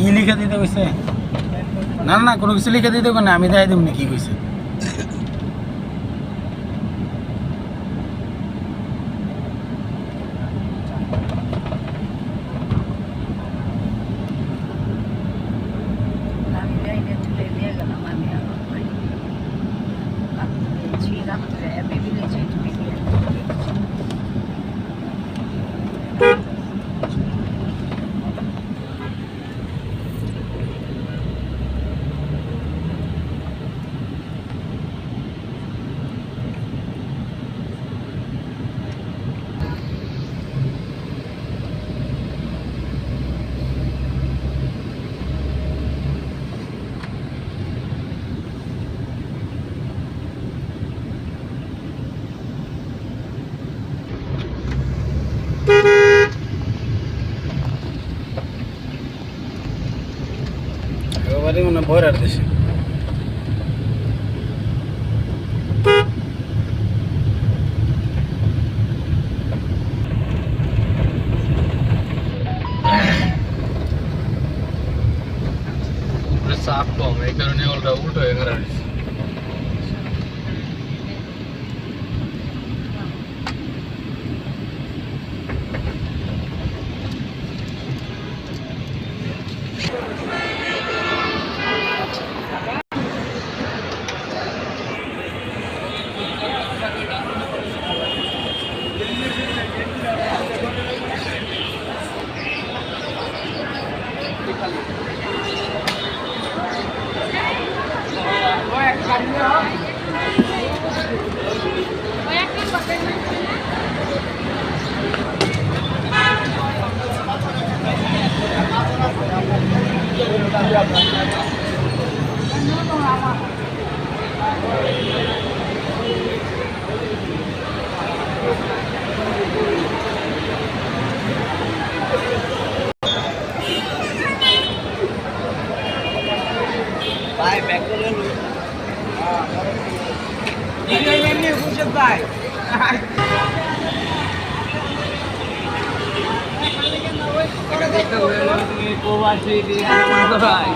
কি লিখে দিতে কইছে? না না কোনো কিছু লিখে দিতে না, আমি দেখাই দেবো কি কইছে। এবারে মনে ভরার দেশে চাপ কম, এই কারণে উল্টো হয়ে গেছে। ভাই ব্যাক করে লো এই এমনি বুঝে ভাই দেখতে হলো তুমি কোবাছি দিয়ে ভাই